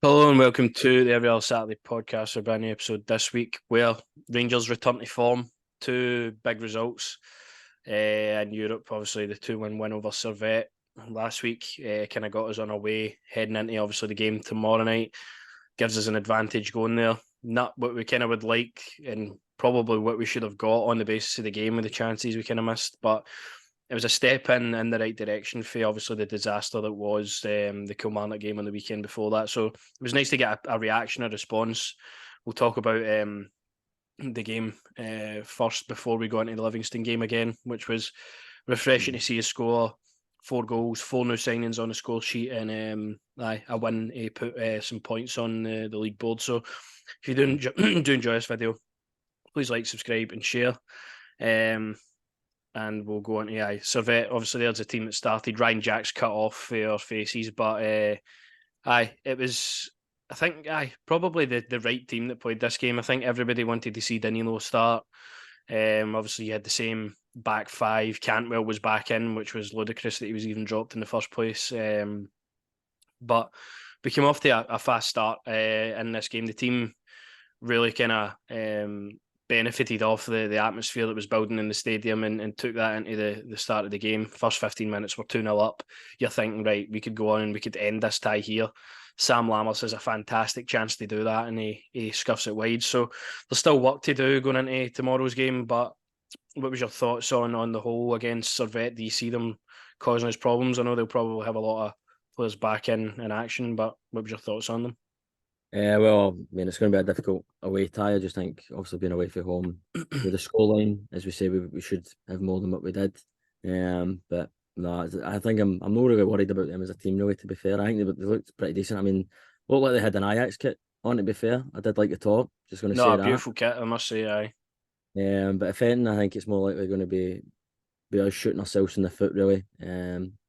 Hello and welcome to the Every Other Saturday podcast, a brand new episode this week where Rangers return to form. Two big results in Europe, obviously the 2-1 win over Servette last week kind of got us on our way heading into obviously the game tomorrow night. Gives us an advantage going there. Not what we kind of would like and probably what we should have got on the basis of the game with the chances we kind of missed, but it was a step in the right direction for obviously the disaster that was the Kilmarnock game on the weekend before that. So it was nice to get a reaction, a response. We'll talk about the game first before we go into the Livingston game again, which was refreshing to see us score 4 goals, 4 new signings on the score sheet, and a win put some points on the league board. So if you do enjoy this video, please like, subscribe, and share. And we'll go on to Servette. Obviously, there's a team that started. Ryan Jack's cut off for our faces, but it was, I think, probably the right team that played this game. I think everybody wanted to see Danilo start. Obviously, you had the same back five. Cantwell was back in, which was ludicrous that he was even dropped in the first place. But we came off to a fast start in this game. The team really kind of benefited off the atmosphere that was building in the stadium and took that into the start of the game. First 15 minutes, we're 2-0 up. You're thinking, right, we could go on and we could end this tie here. Sam Lammers has a fantastic chance to do that, and he scuffs it wide. So there's still work to do going into tomorrow's game, but what was your thoughts on the whole against Servette? Do you see them causing us problems? I know they'll probably have a lot of players back in action, but what was your thoughts on them? Well, I mean, it's going to be a difficult away tie. I just think, obviously, being away from home with the scoreline, as we say, we should have more than what we did. But no, I think I'm not really worried about them as a team, really, to be fair. I think they looked pretty decent. I mean, looked like they had an Ajax kit on, to be fair. I did like the top, just going to No, say a that. beautiful kit, I must say, aye. But if anything, I think it's more likely going to be us shooting ourselves in the foot, really.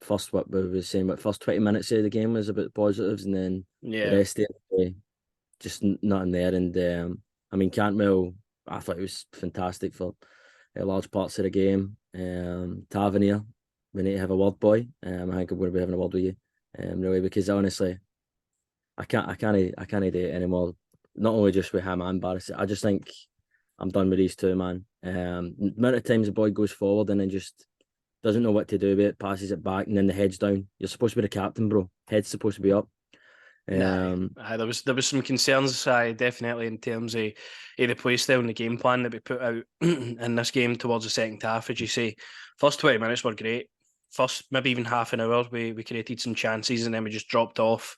First, what we were saying, what first 20 minutes of the game was about positives, and then the Yeah. rest of it, just nothing there. And I mean, Cantwell, I thought he was fantastic for large parts of the game. Tavernier, we need to have a word, boy. I think I'm going to be having a word with you, really, because honestly, I can't do it anymore. Not only just with him and Barris, I just think I'm done with these two, man. The amount of times the boy goes forward and then just doesn't know what to do with it, passes it back, and then the head's down. You're supposed to be the captain, bro. Head's supposed to be up. Nah, Um, there was some concerns, definitely in terms of the play style and the game plan that we put out in this game towards the second half. As you say, first 20 minutes were great. First, maybe even half an hour, we created some chances and then we just dropped off.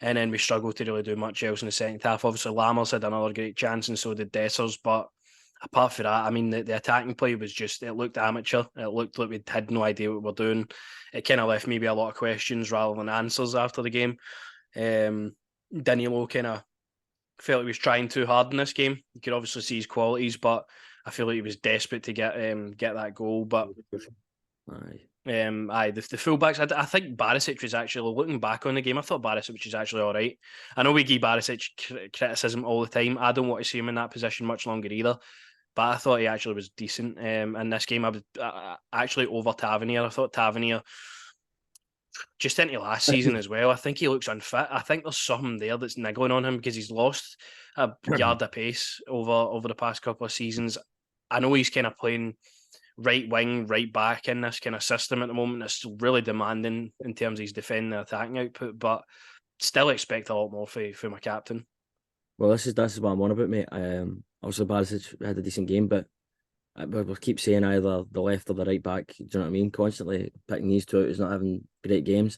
And then we struggled to really do much else in the second half. Obviously, Lammers had another great chance and so did Dessers. But apart from that, I mean, the attacking play was just, it looked amateur. It looked like we had no idea what we were doing. It kind of left maybe a lot of questions rather than answers after the game. Danilo kind of felt he was trying too hard in this game. You could obviously see his qualities, but I feel like he was desperate to get that goal. But aye. the fullbacks, I think Barisic was actually, looking back on the game, I thought Barisic was actually all right. I know we give Barisic criticism all the time. I don't want to see him in that position much longer either. But I thought he actually was decent in this game. I was actually over Tavernier. I thought Tavernier just into last season as well. I think he looks unfit. I think there's something there that's niggling on him because he's lost a yard of pace over the past couple of seasons. I know he's kind of playing right wing, right back in this kind of system at the moment. It's really demanding in terms of his defending and attacking output, but still expect a lot more for my captain. Well, this is what I'm on about, mate. Obviously Barisic had a decent game, but we'll keep saying either the left or the right back. Do you know what I mean? Constantly picking these two out is not having great games,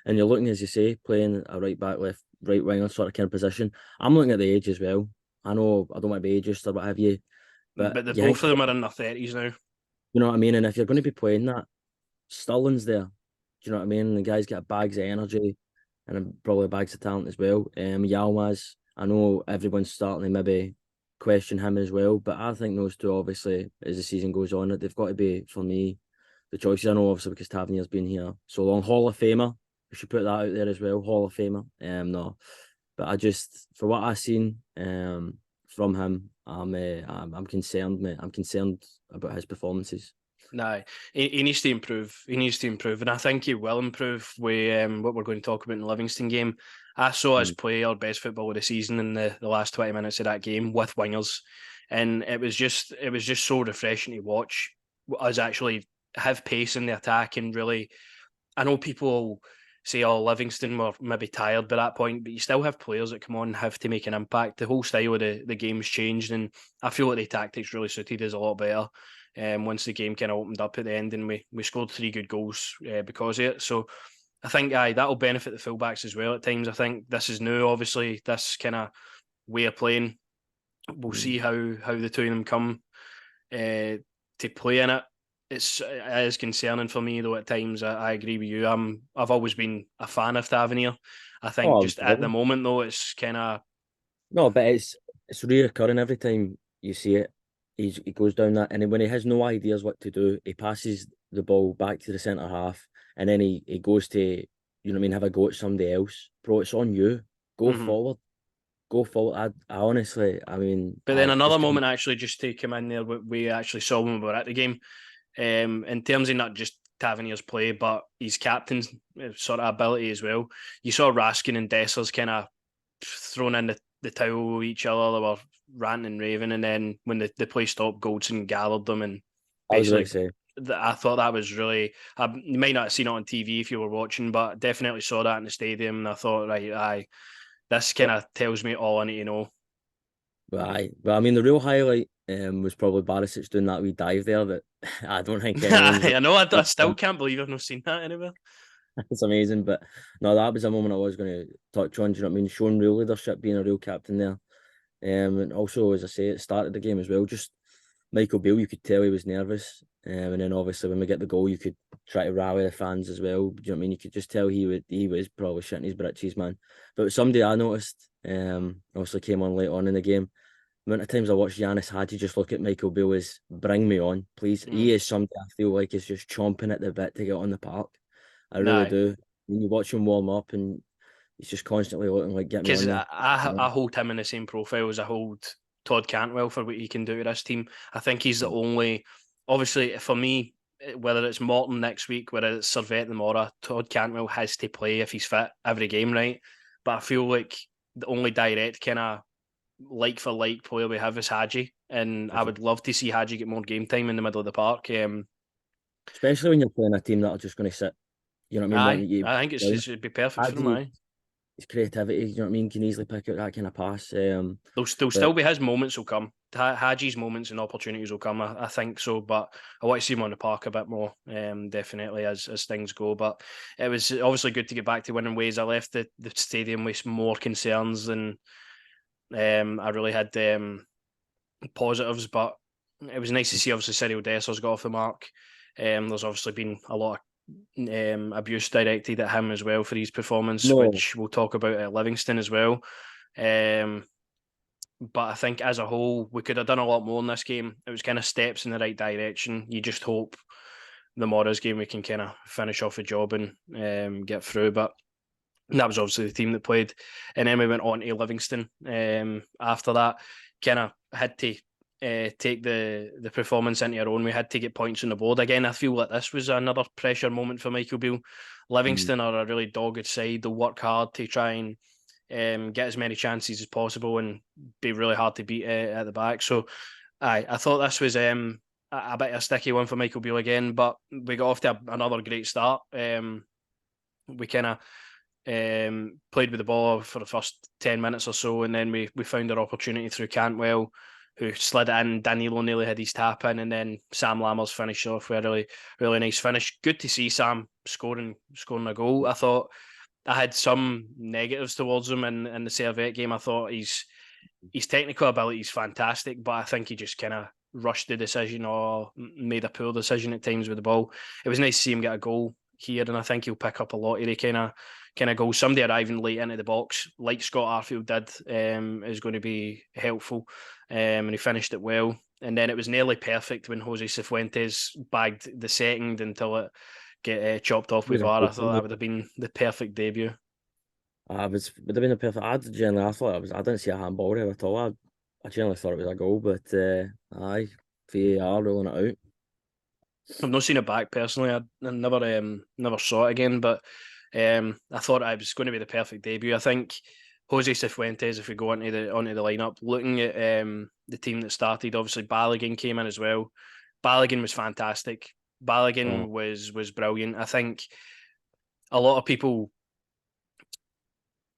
and you're looking, as you say, playing a right back, left, right winger sort of kind of position. I'm looking at the age as well. I know I don't want to be ageist or what have you, but But you both think, of them are in their 30s now. you know what I mean? And if you're going to be playing that, Sterling's there. Do you know what I mean? The guy's got bags of energy and probably bags of talent as well. Yalmaz, I know everyone's starting to maybe question him as well, but I think those two, obviously, as the season goes on, they've got to be, for me, the choices. I know, obviously, because Tavernier's been here so long. Hall of Famer, we should put that out there as well. Hall of Famer. No, but I just, for what I've seen from him, I'm concerned, mate. I'm concerned about his performances. Nah, he needs to improve. He needs to improve, and I think he will improve with what we're going to talk about in the Livingston game. I saw us Mm. play our best football of the season in the last 20 minutes of that game with wingers, and it was just so refreshing to watch us actually have pace in the attack and really. I know people say, "Oh, Livingston were maybe tired by that point," but you still have players that come on and have to make an impact. The whole style of the game's changed, and I feel like the tactics really suited us a lot better. Once the game kind of opened up at the end, and we scored 3 good goals because of it. So I think that'll benefit the fullbacks as well at times. I think this is new, obviously, this kind of way of playing. We'll Mm. see how the two of them come to play in it. It is concerning for me though at times. I agree with you. I've always been a fan of Tavernier. I think Oh, just at the forever. moment though, it's kind of No, but it's reoccurring every time you see it. He goes down that, and then when he has no ideas what to do, he passes the ball back to the centre half, and then he goes to, you know what I mean, have a go at somebody else. Bro, it's on you. Go mhm. forward. Go forward. I honestly, I mean, But then I another just can't. moment actually just to come in there, we actually saw when we were at the game. In terms of not just Tavernier's play, but his captain's sort of ability as well. You saw Raskin and Dessers kind of thrown in the towel with each other. They were ranting and raving, and then when the play stopped, Goldson gathered them and I was about to basically. say, I thought that was really. You might not have seen it on TV if you were watching, but definitely saw that in the stadium. And I thought, right, this kind but of tells me all I need to know. I mean, the real highlight was probably Barisic doing that wee dive there that I don't think anyone's. I know. I still can't believe I've not seen that anywhere. It's amazing, but no, that was a moment I was going to touch on. Do you know what I mean? Showing real leadership, being a real captain there. And also, as I say, it started the game as well. Just Michael Beale, you could tell he was nervous. And then obviously when we get the goal, you could try to rally the fans as well. Do you know what I mean? You could just tell he was probably shitting his britches, man. But somebody I noticed, obviously came on late on in the game. The amount of times I watched Yanis Hadji just look at Michael Beale as bring me on, please. Mm. He is somebody I feel like is just chomping at the bit to get on the park. I really Nah, do. When you watch him warm up and he's just constantly looking like get me because on there. I hold him in the same profile as I hold Todd Cantwell for what he can do to this team. I think he's the only, obviously, for me, whether it's Morton next week, whether it's Servette tomorrow, Todd Cantwell has to play if he's fit every game, right? But I feel like the only direct kind of like for like player we have is Hadji, and I would love to see Hadji get more game time in the middle of the park. Especially when you're playing a team that are just going to sit. You know what I mean? Aye, Want you, I think well, it should be perfect for him. Hadji, Aye. his creativity. You know what I mean? Can easily pick out that kind of pass. There'll But still be his moments will come. Hadji's moments and opportunities will come. I think so, but I want to see him on the park a bit more. Definitely as things go. But it was obviously good to get back to winning ways. I left the stadium with more concerns than I really had positives. But it was nice to see obviously Cyril Dessers got off the mark. There's obviously been a lot of abuse directed at him as well for his performance, no, which we'll talk about at Livingston as well. Um, but I think as a whole, we could have done a lot more in this game. It was kind of steps in the right direction. You just hope the Morris game we can kind of finish off the job and get through. But that was obviously the team that played. And then we went on to Livingston after that. Kind of had to take the performance into our own. We had to get points on the board. Again, I feel like this was another pressure moment for Michael Beale. mm, Livingston are a really dogged side. They'll work hard to try and get as many chances as possible and be really hard to beat at the back. So I thought this was a bit of a sticky one for Michael Beale again, but we got off to another great start. We kind of played with the ball for the first 10 minutes or so, and then we found our opportunity through Cantwell, who slid it in. Danilo nearly had his tap in, and then Sam Lammers finished off with a really nice finish. Good to see Sam scoring a goal. I thought I had some negatives towards him in the Servette game. I thought his technical ability is fantastic, but I think he just kind of rushed the decision or made a poor decision at times with the ball. It was nice to see him get a goal here, and I think he'll pick up a lot of the kind of goals. Somebody arriving late into the box, like Scott Arfield did, is going to be helpful, and he finished it well. And then it was nearly perfect when Jose Cifuentes bagged the second until it get chopped off with VAR. I thought that would have been the perfect debut. would have been a perfect. I thought I didn't see a handball there at all. I generally thought it was a goal, but aye, VAR ruling it out. I've not seen it back personally. I never saw it again, but I thought it was going to be the perfect debut. I think Jose Cifuentes, if we go onto the lineup, looking at the team that started, obviously Balogun came in as well. Balogun was fantastic. Balogun Oh, was brilliant. I think a lot of people,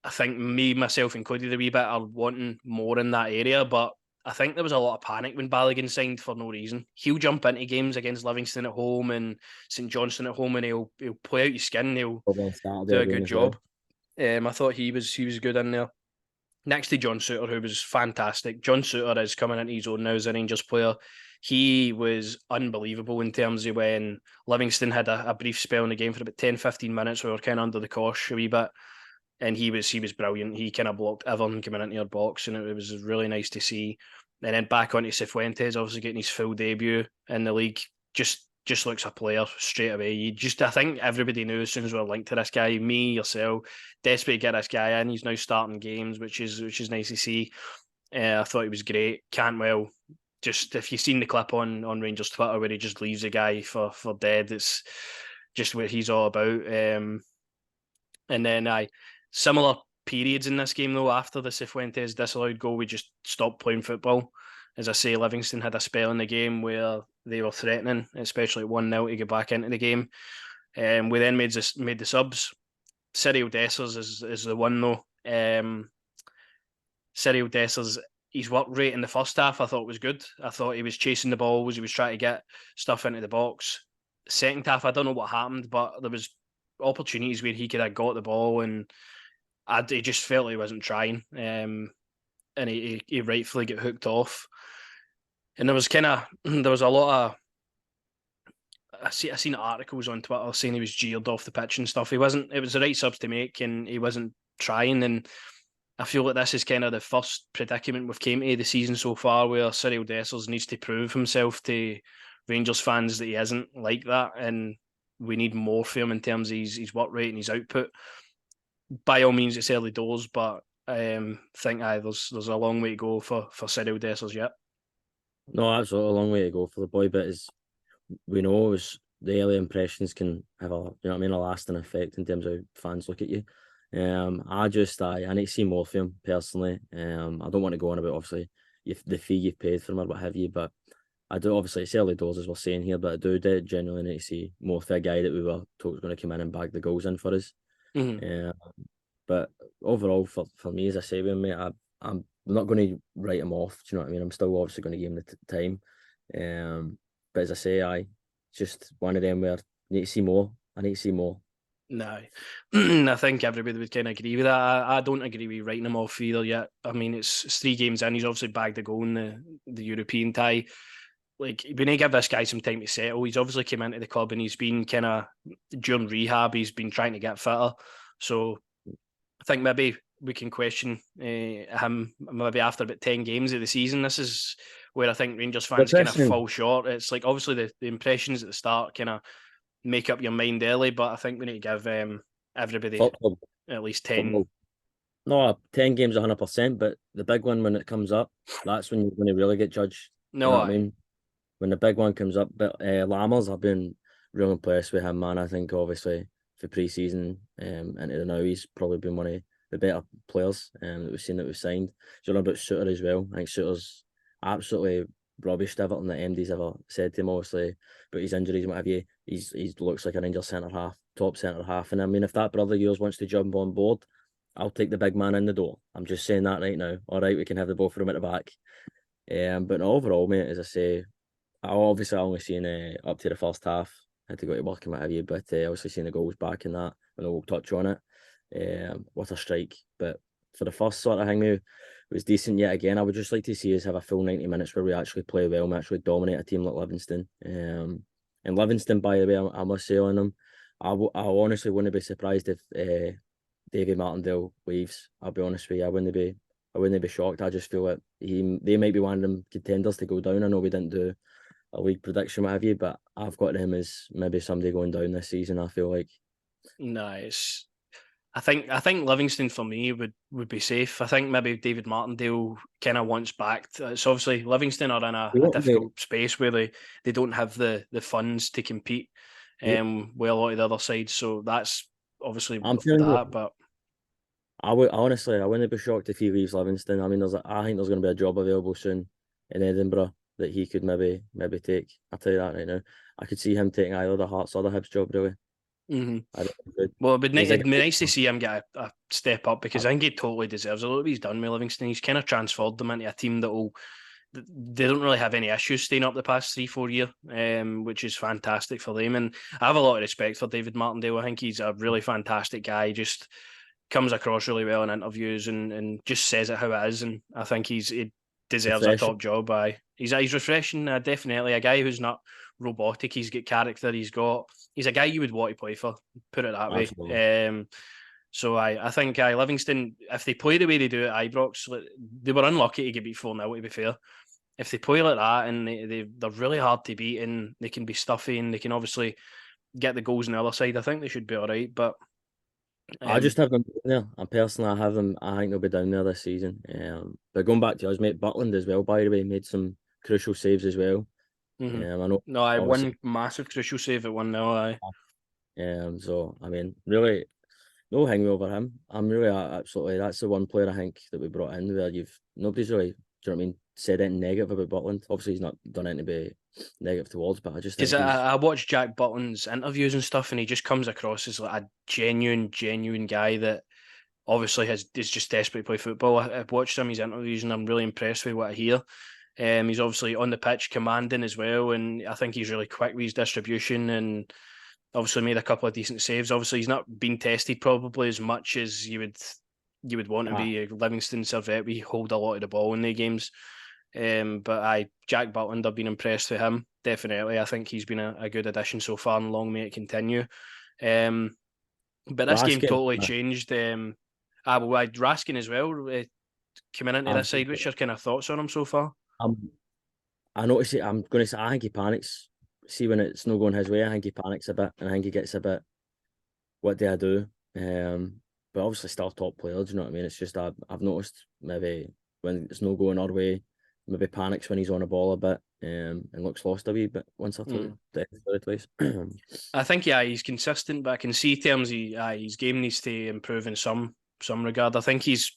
I think me, myself included a wee bit, are wanting more in that area, but I think there was a lot of panic when Balogun signed for no reason. He'll jump into games against Livingston at home and St Johnstone at home, and he'll play out his skin. He'll probably on Saturday do a again good as well. job. I thought he was good in there. Next to John Souttar, who was fantastic. John Souttar is coming into his own now as a Rangers player. He was unbelievable in terms of when Livingston had a brief spell in the game for about 10, 15 minutes. We were kind of under the cosh a wee bit. And he was brilliant. He kind of blocked everyone coming into your box, and it was really nice to see. And then back onto Cifuentes, obviously getting his full debut in the league, just looks a player straight away. I think everybody knew as soon as we were linked to this guy, me, yourself, desperate to get this guy in. He's now starting games, which is nice to see. I thought he was great. Cantwell, just if you've seen the clip on Rangers Twitter where he just leaves a guy for dead, it's just what he's all about. And then similar periods in this game though. After the Cifuentes disallowed goal, we just stopped playing football. As I say, Livingston had a spell in the game where they were threatening, especially at 1-0 to get back into the game. We then made the subs. Cyril Dessers is the one though. Cyril Dessers, his work rate in the first half I thought was good. I thought he was chasing the balls, he was trying to get stuff into the box. Second half, I don't know what happened, but there was opportunities where he could have got the ball and he just felt he wasn't trying. And he rightfully got hooked off. And there was a lot of I seen articles on Twitter saying he was jeered off the pitch and stuff. He wasn't. It was the right subs to make, and he wasn't trying. And I feel like this is kind of the first predicament we've came to the season so far, where Cyril Dessers needs to prove himself to Rangers fans that he isn't like that, and we need more for him in terms of his work rate and his output. By all means, it's early doors, but think there's a long way to go for Cyril Dessers yet. No, absolutely a long way to go for the boy, but as we know, is the early impressions can have a lasting effect in terms of how fans look at you. I need to see more for him personally. I don't want to go on about obviously the fee you've paid for him or what have you, but I do obviously it's early doors as we're saying here, but I do genuinely need to see more for a guy that we were told was going to come in and bag the goals in for us. Mm-hmm. But overall, for me, as I say, with me, I'm not going to write him off. Do you know what I mean? I'm still obviously going to give him the time. But as I say, it's just one of them where I need to see more. I need to see more. No, I think everybody would kind of agree with that. I don't agree with writing him off either yet. I mean, it's 3 games in. He's obviously bagged a goal in the European tie. Like, we need to give this guy some time to settle. He's obviously came into the club and he's been kind of, during rehab, he's been trying to get fitter. So I think maybe we can question him maybe after about 10 games of the season. This is where I think Rangers fans kind of fall short. It's like obviously the impressions at the start kind of make up your mind early, but I think we need to give everybody at least 10. Football. No, 10 games 100%, but the big one when it comes up, that's when you're going to really get judged. No, you know what I mean? When the big one comes up, but Lammers, I've been real impressed with him, man. I think obviously for pre-season into the now, he's probably been one of the better players that we've signed. So about Souttar as well. I think Souttar's absolutely rubbish everything that MD's ever said to him, obviously, but his injuries and what have you. He looks like a Rangers centre half, top centre half. And I mean, if that brother of yours wants to jump on board, I'll take the big man in the door. I'm just saying that right now. All right, we can have the both of them at the back. But overall, mate, as I say, I only seen up to the first half. I had to go to work and what have you, but obviously seen the goals back in that, and we'll touch on it. What a strike. But for the first sort of thing, it was decent yet again. I would just like to see us have a full 90 minutes where we actually play well and we actually dominate a team like Livingston. And Livingston, by the way, I must say on them, I honestly wouldn't be surprised if Davy Martindale leaves. I'll be honest with you, I wouldn't be shocked. I just feel like they might be one of them contenders to go down. I know we didn't do a league prediction, what have you, but I've got him as maybe somebody going down this season. I feel like nice. I think Livingston for me would be safe. I think maybe David Martindale kind of wants back. It's obviously Livingston are in a difficult space where they don't have the funds to compete with a lot of the other sides. So that's obviously I'm with feeling that, but I wouldn't be shocked if he leaves Livingston. I mean, I think there's going to be a job available soon in Edinburgh that he could maybe take. I'll tell you that right now. I could see him taking either the Hearts or the Hibs job. Really, mm-hmm. I really could. Well, He's a it'd be guy. nice to see him get a step up because I think he totally deserves a lot of what he's done with Livingston. He's kind of transformed them into a team they don't really have any issues staying up the past 3-4 years, which is fantastic for them. And I have a lot of respect for David Martindale. I think he's a really fantastic guy. Just comes across really well in interviews and just says it how it is. And I think he deserves a Refreshing. top job. He's refreshing, definitely a guy who's not robotic. He's got character. He's a guy you would want to play for. Put it that way. Absolutely. So I think Livingston, if they play the way they do at Ibrox, they were unlucky to get beat 4-0, to be fair. If they play like that and they're really hard to beat and they can be stuffy and they can obviously get the goals on the other side, I think they should be all right. But I um, just have them down there. And personally, I have them. I think they'll be down there this season. But going back to us, mate, Butland as well. By the way, made some crucial saves as well. mhm. I know, No, I obviously. one massive crucial save at 1-0. I So I mean, really, no hanging over him. I'm really absolutely. That's the one player I think that we brought in where nobody's really. Do you know what I mean? Said anything negative about Butland. Obviously, he's not done anything to be negative towards, but I just because think he's I watched Jack Butland's interviews and stuff, and he just comes across as like a genuine guy that obviously is just desperate to play football. I've watched some of his interviews, and I'm really impressed with what I hear. He's obviously on the pitch commanding as well, and I think he's really quick with his distribution and obviously made a couple of decent saves. Obviously, he's not been tested probably as much as you would want to ah, be. Livingston, Servette, we hold a lot of the ball in their games. But Jack Butland, I've been impressed with him. Definitely, I think he's been a good addition so far, and long may it continue. Um, but this game Raskin. totally changed. Raskin as well coming into this side. What's your kind of thoughts on him so far? I'm I notice it. I'm going to say I think he panics. See when it's not going his way, I think he panics a bit, and I think he gets a bit. What do I do? But obviously still top player. Do you know what I mean? It's just I've noticed maybe when it's not going our way, maybe panics when he's on a ball a bit, and looks lost a wee bit once or twice. I think he's consistent, but I can see terms his game needs to improve in some regard. I think he's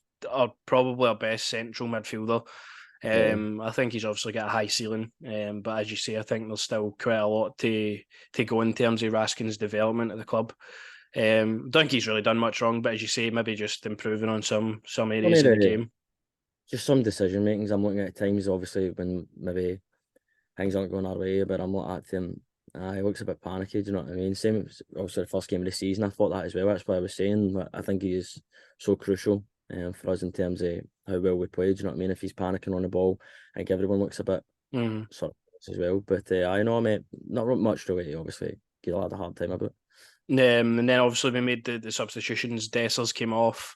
probably our best central midfielder. Yeah. I think he's obviously got a high ceiling, but as you say, I think there's still quite a lot to go in terms of Raskin's development at the club. Don't think he's really done much wrong, but as you say, maybe just improving on some areas of the game. Just some decision makings I'm looking at times, obviously when maybe things aren't going our way, but I'm looking at him. He looks a bit panicky, do you know what I mean? Same as obviously the first game of the season, I thought that as well. That's why I was saying that I think he is so crucial for us in terms of how well we play. Do you know what I mean? If he's panicking on the ball, I think everyone looks a bit sort of as well. But I know, mate, not much to wait, obviously. Get a lot of hard time about. And then obviously we made the substitutions. Dessers came off,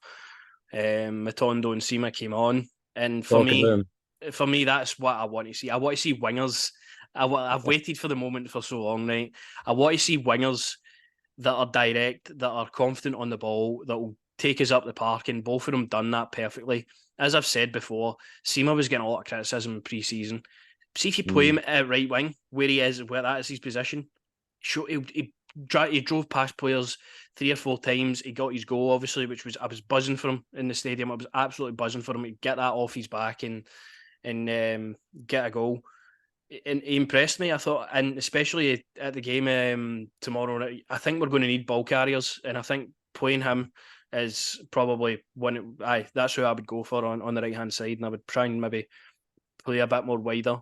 Matondo and Sima came on, and Talk about him. for me, that's what I want to see. I want to see wingers. I've waited for the moment for so long, right? I want to see wingers that are direct, that are confident on the ball, that will take us up the park, and both of them done that perfectly. As I've said before, Sima was getting a lot of criticism in pre-season. See if you play him at right wing, where he is, where that is his position. He drove past players 3 or 4 times. He got his goal, obviously, I was buzzing for him in the stadium. I was absolutely buzzing for him to get that off his back and get a goal. And he impressed me, I thought, and especially at the game tomorrow. I think we're going to need ball carriers, and I think playing him is probably one. That's who I would go for on the right hand side, and I would try and maybe play a bit more wider.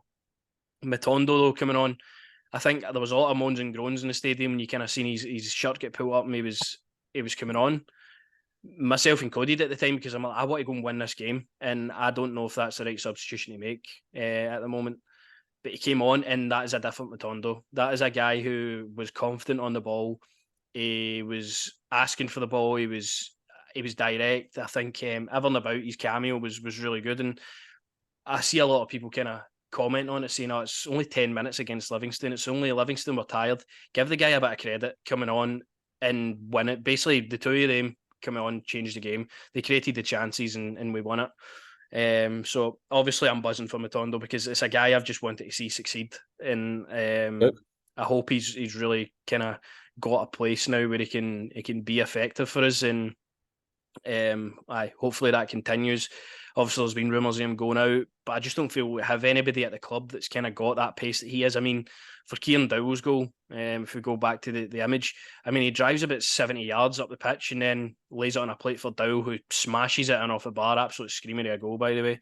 Matondo though coming on, I think there was a lot of moans and groans in the stadium, and you kind of seen his shirt get pulled up, and he was coming on. Myself included at the time, because I'm like, I want to go and win this game, and I don't know if that's the right substitution to make at the moment. But he came on, and that is a different Matondo. That is a guy who was confident on the ball. He was asking for the ball. He was direct. I think everything about his cameo was really good. And I see a lot of people kind of comment on it, saying, "Oh, it's only 10 minutes against Livingston. It's only Livingston were tired." Give the guy a bit of credit coming on and win it. Basically, the two of them coming on changed the game. They created the chances, and we won it. So obviously I'm buzzing for Matondo because it's a guy I've just wanted to see succeed, and Yep. I hope he's really kind of got a place now where he can be effective for us, and hopefully that continues. Obviously, there's been rumours of him going out, but I just don't feel we have anybody at the club that's kind of got that pace that he is. I mean, for Kieran Dowell's goal, if we go back to the image, I mean, he drives about 70 yards up the pitch and then lays it on a plate for Dowell, who smashes it in off the bar. Absolute screaming of a goal, by the way.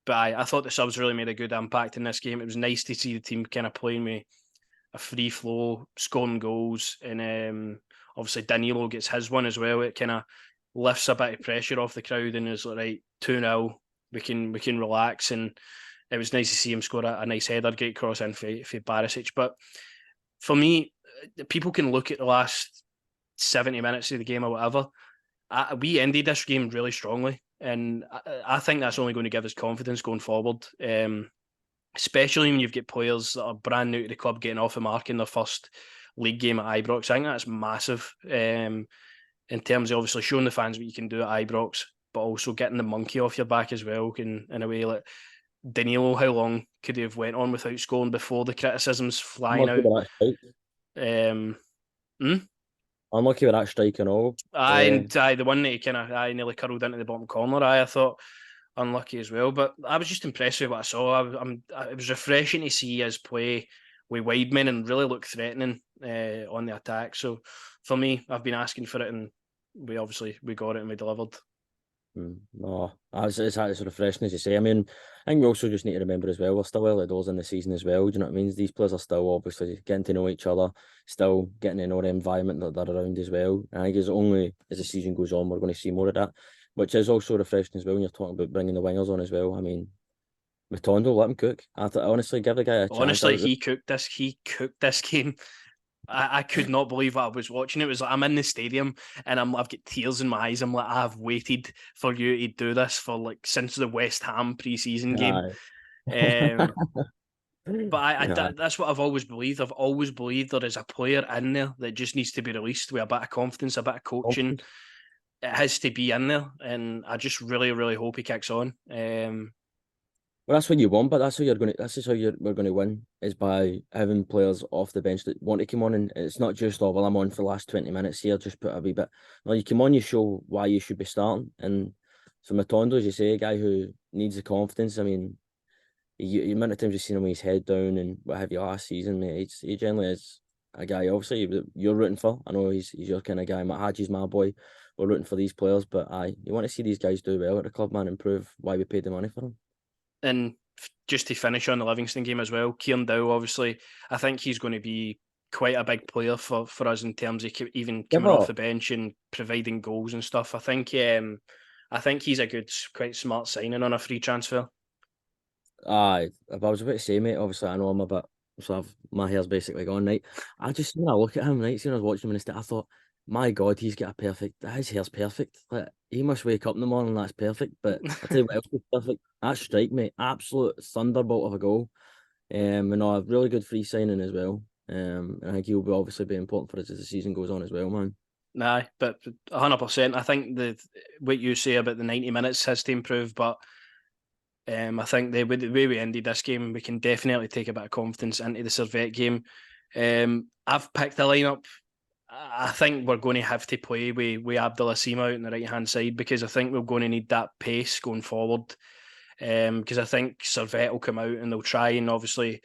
But I thought the subs really made a good impact in this game. It was nice to see the team kind of playing with a free flow, scoring goals, and obviously Danilo gets his one as well. It kind of lifts a bit of pressure off the crowd and is like, right, 2-0, we can relax. And it was nice to see him score a nice header, great cross in for Barisic. But for me, people can look at the last 70 minutes of the game or whatever. We ended this game really strongly, and I think that's only going to give us confidence going forward. Especially when you've got players that are brand new to the club getting off the mark in their first league game at Ibrox. I think that's massive in terms of obviously showing the fans what you can do at Ibrox, but also getting the monkey off your back as well. In a way, like Danilo, how long could he have went on without scoring before the criticisms flying Unlucky out? with that strike. Unlucky with that strike and all. The one that he kind of nearly curled into the bottom corner. I thought unlucky as well, but I was just impressed with what I saw. It was refreshing to see us play with wide men and really look threatening on the attack. So for me, I've been asking for it, and we got it and we delivered. No, it's refreshing as you say. I mean, I think we also just need to remember as well, we're still early doors in the season as well. Do you know what I mean? These players are still obviously getting to know each other, still getting to know the environment that they're around as well. And I think it's only as the season goes on, we're going to see more of that, which is also refreshing as well when you're talking about bringing the wingers on as well. I mean, Matondo, let him cook. Honestly, give the guy a chance. Honestly, he cooked this game. I could not believe what I was watching. It was like I'm in the stadium and I've got tears in my eyes. I'm like, I've waited for you to do this for like since the West Ham pre-season game. But that's what I've always believed. I've always believed there is a player in there that just needs to be released with a bit of confidence, a bit of coaching. It has to be in there, and I just really, really hope he kicks on. Well, that's what you want, but that's how you're going to. This is how we're going to win, is by having players off the bench that want to come on, and it's not just well, I'm on for the last 20 minutes here, just put a wee bit. No, you come on, you show why you should be starting, and so Matondo, as you say, a guy who needs the confidence. I mean, you many times you've seen him with his head down and what have you last season, mate. He generally is a guy. Obviously, you're rooting for. I know he's your kind of guy. Matt Hadji's my boy. We're rooting for these players, but you want to see these guys do well at the club, man, and prove why we paid the money for them. And just to finish on the Livingston game as well, Kieran Dowell, obviously, I think he's going to be quite a big player for us in terms of even coming off the bench and providing goals and stuff. I think he's a good, quite smart signing on a free transfer. I was about to say, mate, obviously I know I'm a bit, so my hair's basically gone, right? I just, when I look at him, right, see when I was watching him in the state, I thought, my God, he's got his hair's perfect. Like, he must wake up in the morning, that's perfect. But I tell you what else is perfect, that strike, mate, absolute thunderbolt of a goal. And a really good free signing as well. And I think he'll obviously be important for us as the season goes on as well, man. Nah, but 100%. I think what you say about the 90 minutes has to improve, but I think the way we ended this game, we can definitely take a bit of confidence into the Servette game. I've picked a lineup. I think we're going to have to play with Abdallah Sima out on the right-hand side, because I think we're going to need that pace going forward. Because I think Servette will come out and they'll try and obviously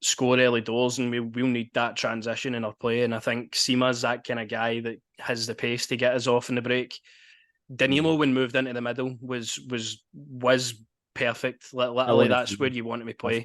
score early doors, and we'll need that transition in our play. And I think Sima's that kind of guy that has the pace to get us off in the break. Danilo, when moved into the middle, was perfect. Literally, that's where you want him to play.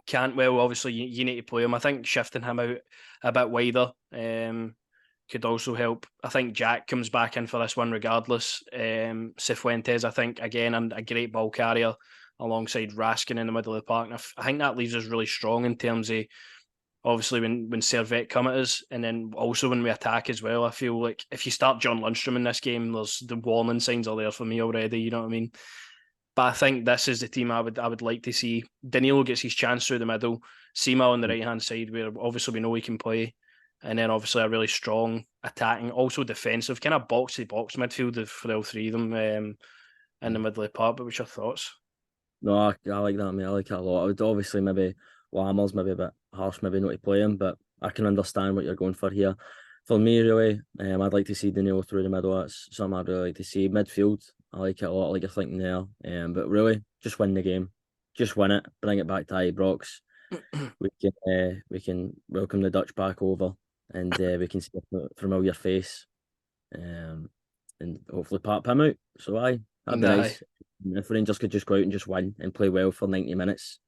Cantwell, obviously, you need to play him. I think shifting him out a bit wider could also help. I think Jack comes back in for this one regardless. Cifuentes, I think, again, a great ball carrier alongside Raskin in the middle of the park. And I think that leaves us really strong in terms of, obviously, when Servette come at us, and then also when we attack as well. I feel like if you start John Lundstrom in this game, the warning signs are there for me already, you know what I mean? But I think this is the team I would like to see. Danilo gets his chance through the middle. Sima on the right-hand side, where obviously we know he can play. And then obviously a really strong attacking, also defensive, kind of box-to-box midfield for all three of them in the middle of the park. But what's your thoughts? No, I like that, mate. I like it a lot. I would obviously maybe Lammers maybe a bit harsh, maybe not to play him, but I can understand what you're going for here. For me, really, I'd like to see Danilo through the middle. That's something I'd really like to see. Midfield, I like it a lot, like you're thinking there. But really, just win the game, just win it, bring it back to Ibrox. We can welcome the Dutch back over, and we can see a familiar face, and hopefully part him out. So that'd be Nah, nice. If Rangers could just go out and just win and play well for 90 minutes,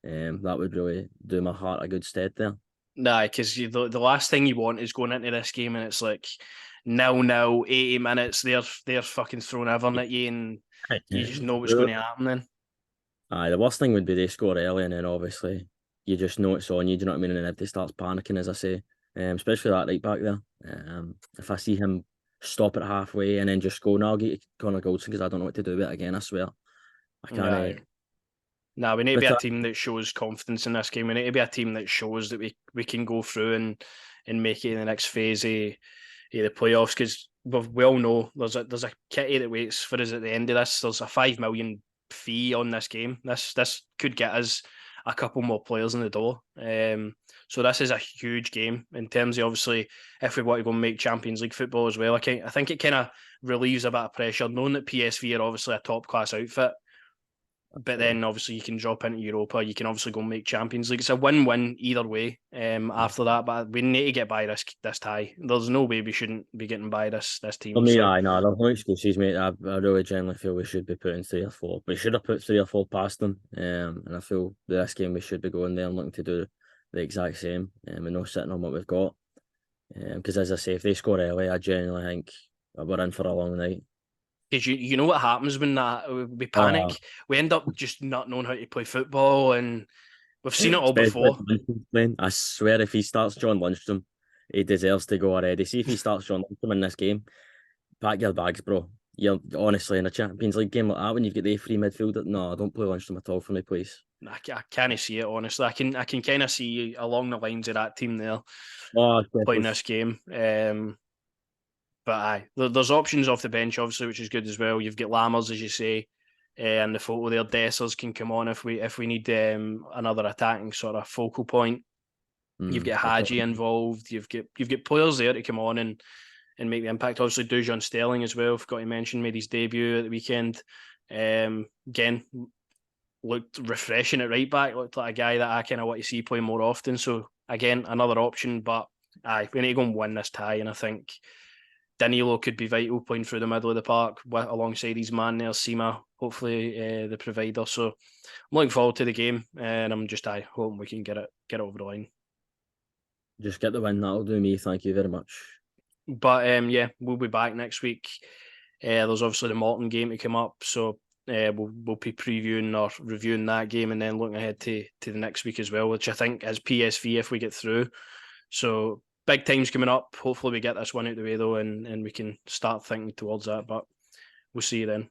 that would really do my heart a good stead there. nah, because the last thing you want is going into this game and it's like 0-0, 80 minutes. They're fucking throwing everything at you, and you just know what's going to happen then. Aye, the worst thing would be they score early and then obviously you just know it's on you, do you know what I mean? And then if they starts panicking, as I say, especially that right back there, if I see him stop it halfway and then just go, now I'll get Connor Goldson because I don't know what to do with it again, I swear. I can't. Nah, nah, we need to be But a team that shows confidence in this game. We need to be a team that shows that we can go through and make it in the next phase of the playoffs, because we all know there's a kitty that waits for us at the end of this. There's a 5 million fee on this game. This could get us a couple more players in the door. So this is a huge game in terms of, obviously, if we want to go and make Champions League football as well. I think it kind of relieves a bit of pressure knowing that PSV are obviously a top class outfit. But then obviously you can drop into Europa. You can obviously go and make Champions League. It's a win-win either way. After that, but we need to get by this tie. There's no way we shouldn't be getting by this for team. me, So I know there's no excuses, mate. I really genuinely feel we should be putting 3 or 4. We should have put 3 or 4 past them. And I feel this game we should be going there and looking to do the exact same. And not sitting on what we've got. Because as I say, if they score early, I genuinely think we're in for a long night. because you know what happens when we panic, Oh, we end up just not knowing how to play football, and we've seen it all especially before. Lundstrom's playing. I swear, if he starts John Lundstrom, he deserves to go already. See if he starts John Lundstrom in this game, pack your bags, bro. You're honestly in a Champions League game like that when you've got the free midfielder. No, don't play Lundstrom at all for me, please. I can't see it, honestly. I can kind of see along the lines of that team there Oh, playing definitely. this game. But there's options off the bench, obviously, which is good as well. You've got Lammers, as you say, and the photo there. Dessers can come on if we need another attacking sort of focal point. You've got Hadji involved. You've got players there to come on and make the impact. Obviously, Dujon Sterling as well. Forgot to mention, made his debut at the weekend. Again, looked refreshing at right back. Looked like a guy that I kind of want to see play more often. So again, another option. But we need to go and win this tie, and I think Danilo could be vital playing through the middle of the park alongside his man there, Sima, hopefully the provider. So I'm looking forward to the game, and I'm just hoping we can get it over the line. Just get the win. That'll do me. Thank you very much. But yeah, we'll be back next week. There's obviously the Morton game to come up, so we'll be previewing or reviewing that game, and then looking ahead to the next week as well, which I think is PSV if we get through. So big times coming up. Hopefully we get this one out of the way though, and we can start thinking towards that. But we'll see you then.